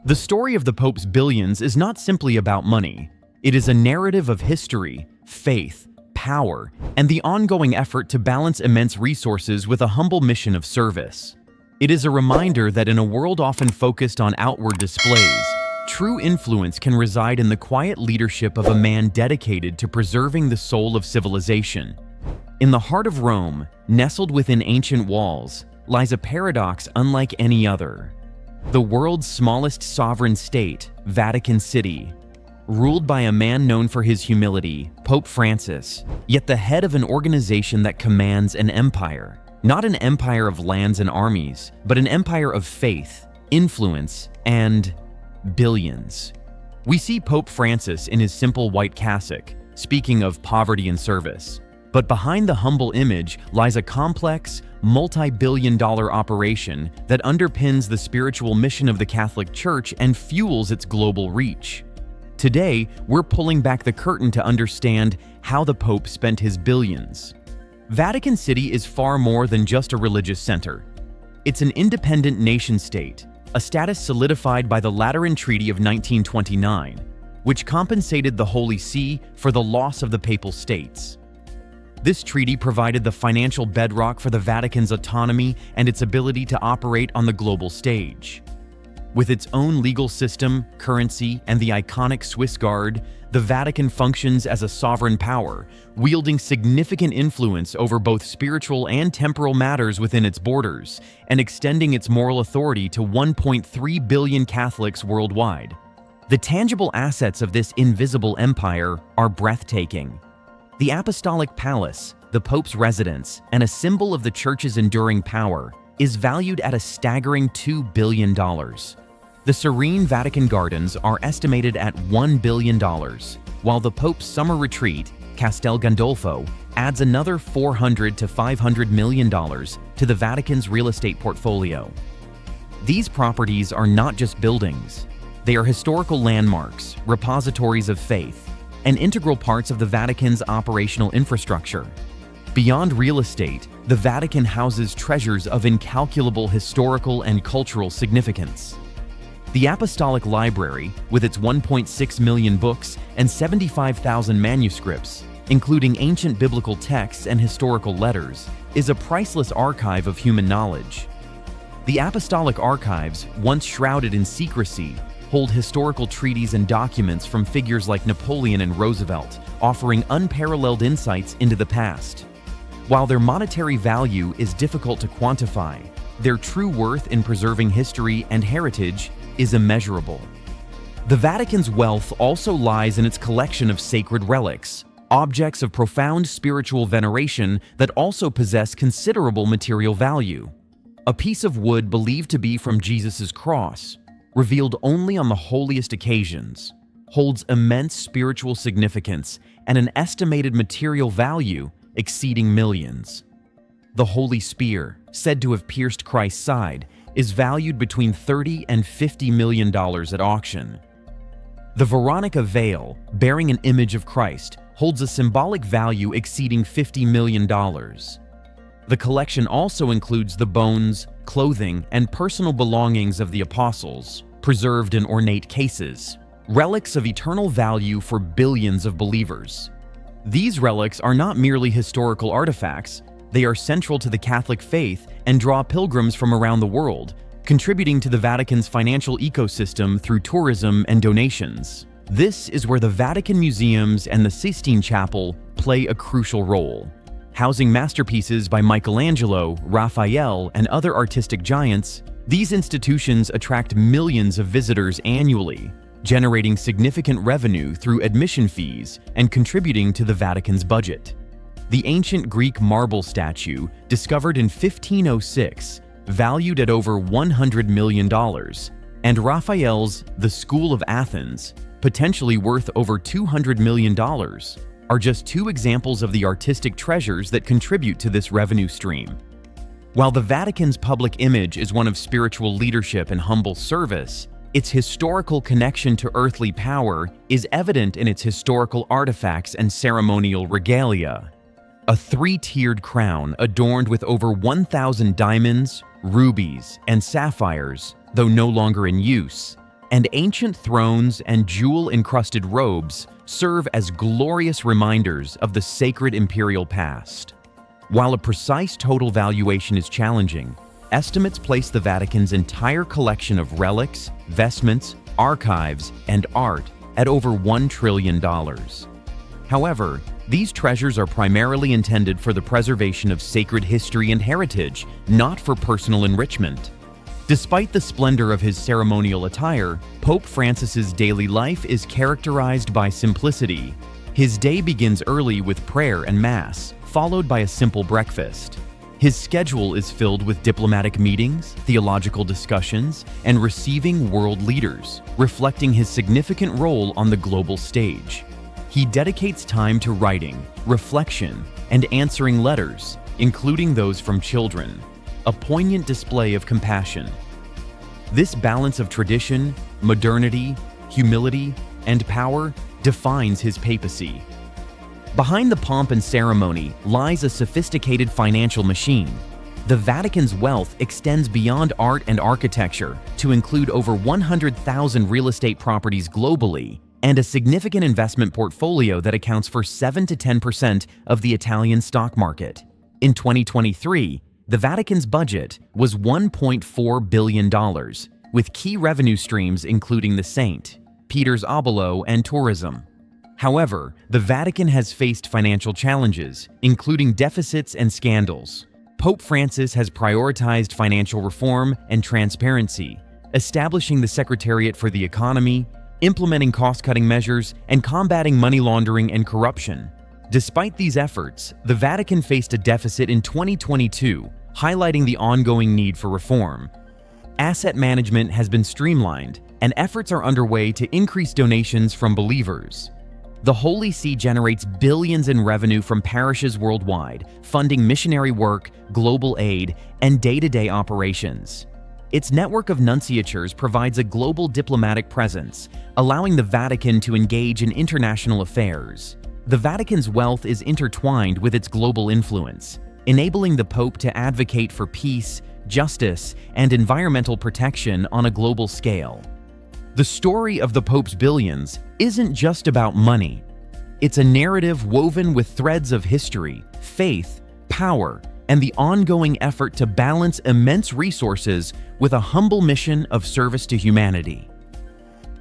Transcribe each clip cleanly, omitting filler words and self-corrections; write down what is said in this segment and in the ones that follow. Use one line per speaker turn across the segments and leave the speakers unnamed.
The story of the Pope's billions is not simply about money. It is a narrative of history, faith, power, and the ongoing effort to balance immense resources with a humble mission of service. It is a reminder that in a world often focused on outward displays, true influence can reside in the quiet leadership of a man dedicated to preserving the soul of civilization. In the heart of Rome, nestled within ancient walls, lies a paradox unlike any other. The world's smallest sovereign state, Vatican City, ruled by a man known for his humility, Pope Francis, yet the head of an organization that commands an empire. Not an empire of lands and armies, but an empire of faith, influence, and billions. We see Pope Francis in his simple white cassock, speaking of poverty and service. But behind the humble image lies a complex, multi-billion-dollar operation that underpins the spiritual mission of the Catholic Church and fuels its global reach. Today, we're pulling back the curtain to understand how the Pope spent his billions. Vatican City is far more than just a religious center. It's an independent nation-state, a status solidified by the Lateran Treaty of 1929, which compensated the Holy See for the loss of the Papal States. This treaty provided the financial bedrock for the Vatican's autonomy and its ability to operate on the global stage. With its own legal system, currency, and the iconic Swiss Guard, the Vatican functions as a sovereign power, wielding significant influence over both spiritual and temporal matters within its borders, and extending its moral authority to 1.3 billion Catholics worldwide. The tangible assets of this invisible empire are breathtaking. The Apostolic Palace, the Pope's residence, and a symbol of the Church's enduring power, is valued at a staggering $2 billion. The serene Vatican Gardens are estimated at $1 billion, while the Pope's summer retreat, Castel Gandolfo, adds another $400 to $500 million to the Vatican's real estate portfolio. These properties are not just buildings. They are historical landmarks, repositories of faith, and integral parts of the Vatican's operational infrastructure. Beyond real estate, the Vatican houses treasures of incalculable historical and cultural significance. The Apostolic Library, with its 1.6 million books and 75,000 manuscripts, including ancient biblical texts and historical letters, is a priceless archive of human knowledge. The Apostolic Archives, once shrouded in secrecy, hold historical treaties and documents from figures like Napoleon and Roosevelt, offering unparalleled insights into the past. While their monetary value is difficult to quantify, their true worth in preserving history and heritage is immeasurable. The Vatican's wealth also lies in its collection of sacred relics, objects of profound spiritual veneration that also possess considerable material value. A piece of wood believed to be from Jesus' cross, revealed only on the holiest occasions, holds immense spiritual significance and an estimated material value exceeding millions. The Holy Spear, said to have pierced Christ's side, is valued between $30 and $50 million at auction. The Veronica veil, bearing an image of Christ, holds a symbolic value exceeding $50 million. The collection also includes the bones, clothing, and personal belongings of the apostles, preserved in ornate cases, relics of eternal value for billions of believers. These relics are not merely historical artifacts, they are central to the Catholic faith and draw pilgrims from around the world, contributing to the Vatican's financial ecosystem through tourism and donations. This is where the Vatican Museums and the Sistine Chapel play a crucial role. Housing masterpieces by Michelangelo, Raphael, and other artistic giants, these institutions attract millions of visitors annually, generating significant revenue through admission fees and contributing to the Vatican's budget. The ancient Greek marble statue, discovered in 1506, valued at over $100 million, and Raphael's The School of Athens, potentially worth over $200 million, are just two examples of the artistic treasures that contribute to this revenue stream. While the Vatican's public image is one of spiritual leadership and humble service, its historical connection to earthly power is evident in its historical artifacts and ceremonial regalia. A three-tiered crown adorned with over 1,000 diamonds, rubies, and sapphires, though no longer in use, and ancient thrones and jewel-encrusted robes serve as glorious reminders of the sacred imperial past. While a precise total valuation is challenging, estimates place the Vatican's entire collection of relics, vestments, archives, and art at over $1 trillion. However, these treasures are primarily intended for the preservation of sacred history and heritage, not for personal enrichment. Despite the splendor of his ceremonial attire, Pope Francis's daily life is characterized by simplicity. His day begins early with prayer and Mass, followed by a simple breakfast. His schedule is filled with diplomatic meetings, theological discussions, and receiving world leaders, reflecting his significant role on the global stage. He dedicates time to writing, reflection, and answering letters, including those from children, a poignant display of compassion. This balance of tradition, modernity, humility, and power defines his papacy. Behind the pomp and ceremony lies a sophisticated financial machine. The Vatican's wealth extends beyond art and architecture to include over 100,000 real estate properties globally and a significant investment portfolio that accounts for 7 to 10% of the Italian stock market. In 2023, the Vatican's budget was $1.4 billion, with key revenue streams including the St. Peter's Obolo and tourism. However, the Vatican has faced financial challenges, including deficits and scandals. Pope Francis has prioritized financial reform and transparency, establishing the Secretariat for the Economy, implementing cost-cutting measures, and combating money laundering and corruption. Despite these efforts, the Vatican faced a deficit in 2022, highlighting the ongoing need for reform. Asset management has been streamlined, and efforts are underway to increase donations from believers. The Holy See generates billions in revenue from parishes worldwide, funding missionary work, global aid, and day-to-day operations. Its network of nunciatures provides a global diplomatic presence, allowing the Vatican to engage in international affairs. The Vatican's wealth is intertwined with its global influence, enabling the Pope to advocate for peace, justice, and environmental protection on a global scale. The story of the Pope's billions isn't just about money. It's a narrative woven with threads of history, faith, power, and the ongoing effort to balance immense resources with a humble mission of service to humanity.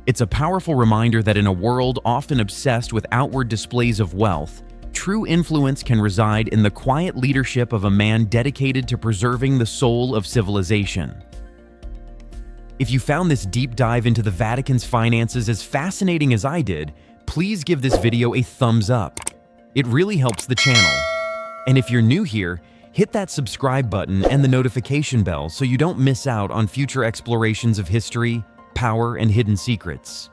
It's a powerful reminder that in a world often obsessed with outward displays of wealth, true influence can reside in the quiet leadership of a man dedicated to preserving the soul of civilization. If you found this deep dive into the Vatican's finances as fascinating as I did, please give this video a thumbs up. It really helps the channel. And if you're new here, hit that subscribe button and the notification bell so you don't miss out on future explorations of history, power, and hidden secrets.